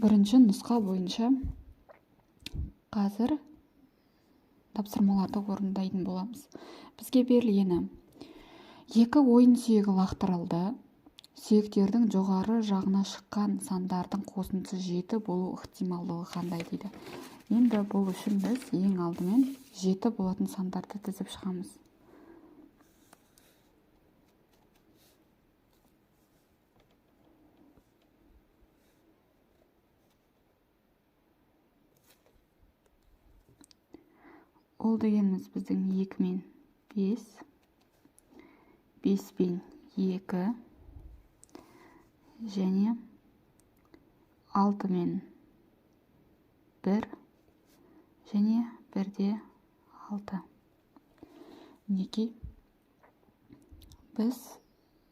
Бірінші нұсқа бойынша қазір тапсырмаларды орындайтын боламыз. Бізге берілгені: екі ойын сүйегі лақтырылды. Сүйектердің жоғары жағына шыққан сандардың қосындысы 7 болу ықтималдығы қандай дейді. Енді бұл үшін біз ең алдымен 7 болатын сандарды тізіп шығамыз. Ол дегеніміз біздің 2 мен 5, 5 пен 2 және 6 мен 1 және 1 де 6. Мінекей біз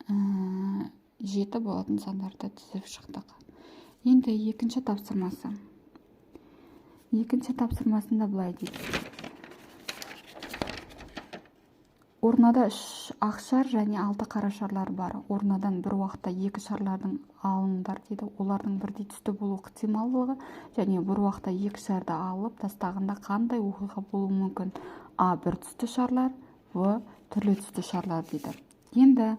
7 болатын сандарды тізіп шықтық. Енді екінші тапсырмасы. Екінші тапсырмасында былай дейді: орнада 3 ақ шар және 6 қара шарлар бар. Орнадан бір уақытта 2 шарлардың алыңдар дейді. Олардың бірдей түсті болу ықтималдығы және бір уақытта 2 шарды алып тастағанда қандай оқиға болуы мүмкін? А. бір түсті шарлар, В. түрлі түсті шарлар дейді. Енді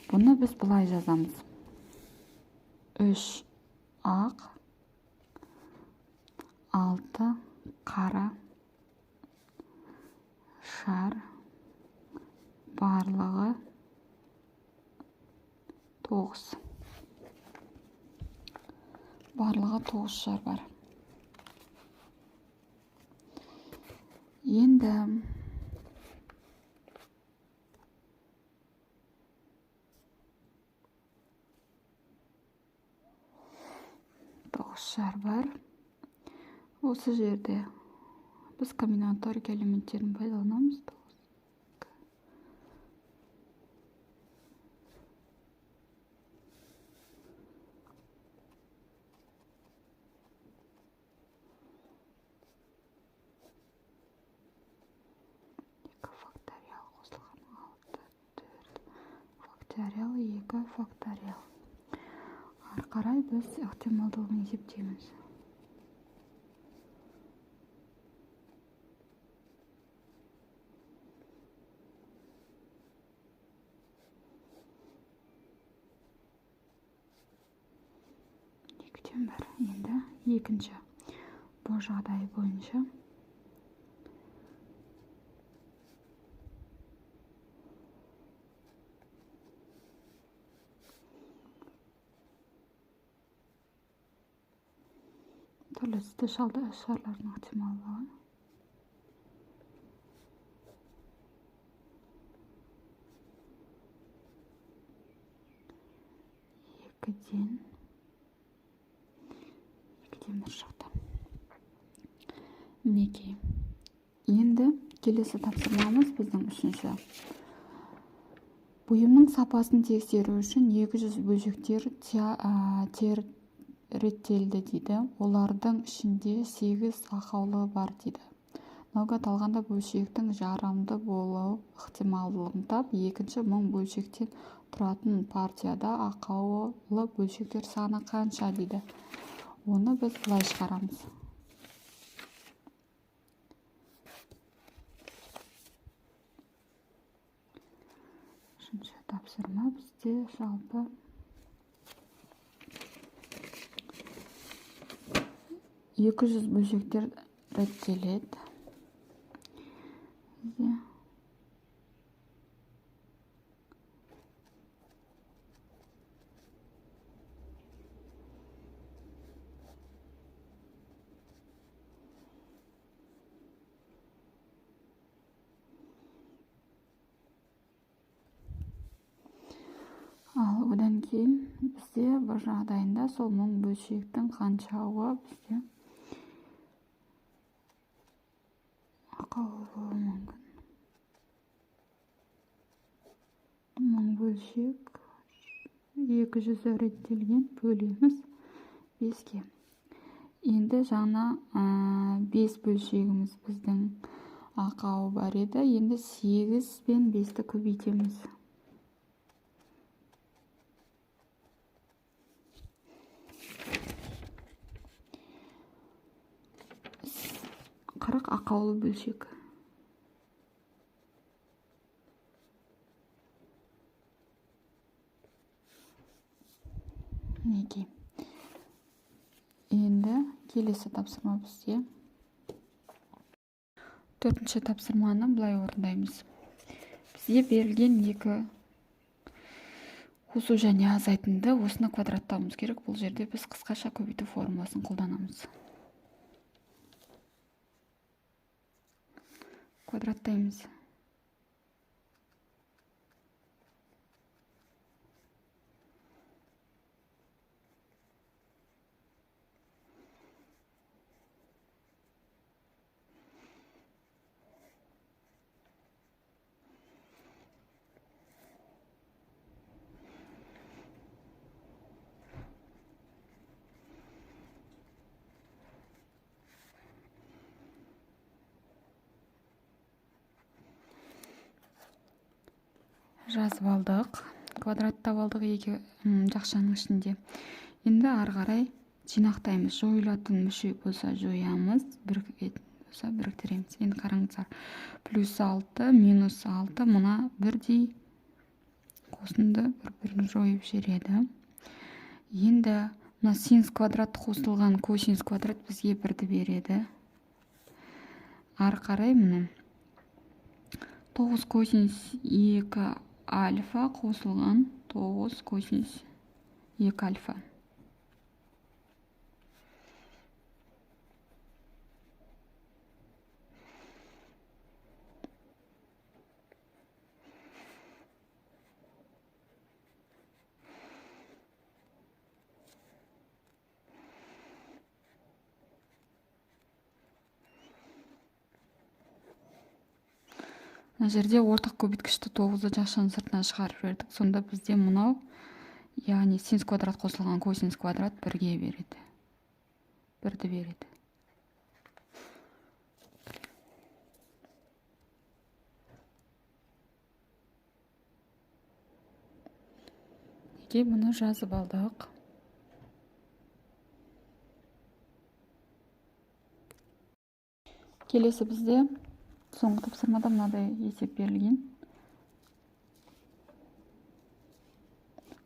бұны біз былай жазамыз: 3 ақ, 6 қара шар, барлығы 9. Барлығы 9 шар бар. Енді шар бар. Осы жерде біз комбинаторика элементтерін пайдаланамыз. Факториал 2 факториал. Ары қарай біз ықтималдығын есептейміз. Екіден бір. Енді екінші. Бұл жағдай бойынша түрлі түсті шарлардың ықтималдығы екіден бір шықты. Мінекей. Енді келесі тапсырмамыз біздің үшінші. Бұйымның сапасын тексеру үшін 200 бөлшектер реттелді дейді. Олардың ішінде 8 ақаулы бар дейді. Мынауға аталғанда бөлшектің жарамды болу ықтималдығын тап. Екінші 1000 бөлшектен тұратын партияда ақаулы бөлшектер саны қанша дейді. Оны біз былай шығарамыз: үшінші тапсырма бізде жалпы 200 бөлшектер реттеледі. Ал одан кейін бізде бір жағдайында сол 1000 бөлшектің қаншауы бізде ақаулы болуы мүмкін. 1000 бөлшек 200 реттелген бөлеміз 5-ке. Енді жаңа 5 бөлшегіміз біздің ақауы бар еді. Енді 8 пен 5-ті көбейтеміз. 40 ақаулы бөлшек. Мінекей. Енді келесі тапсырма бізде. Төртінші тапсырманы былай орындаймыз. Бізге берілген екі қосу және азайтынды осыны квадраттауымыз керек. Бұл жерде біз қысқаша көбейту формуласын қолданамыз. Квадраттаймыз. Жазып алдық. Квадраттап алдық екі жақшаның ішінде. Енді ары қарай жинақтаймыз. Жойылатын мүше болса жоямыз, болса біріктіреміз. Енді қараңыздар. +6, -6 мына бірдей қосынды бір-бірін жойып жібереді. Енді мына синус квадрат қосылған косинус квадрат бізге бірді береді. Ары қарай міне 9 косинус 2 альфа қосылған 9 косинус 2 альфа. Мына жерде ортақ көбейткішті 9-ды жақшаның сыртына шығарып жібердік. Сонда бізде мынау, яғни синус квадрат қосылған косинус квадрат бірге береді. Бірді береді. Неге бұны жазып алдық? Келесі бізде соңғы тапсырмада мынадай есеп берілген.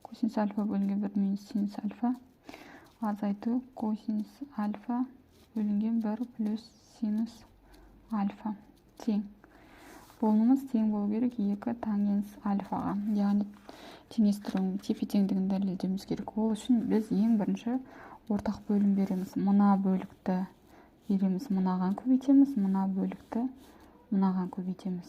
Косинус альфа бөлінген 1 минус синус альфа. Азайту косинус альфа бөлінген 1 плюс синус альфа. Тең. Болуымыз тең болу керек 2 тангенс альфаға. Яғни теңестірудің тепе-теңдігін дәлелдеуіміз керек. Ол үшін біз ең бірінші ортақ бөлім береміз. Мына бөлікті береміз, мынаған көбейтеміз, мына бөлікті мынаған көбейтеміз.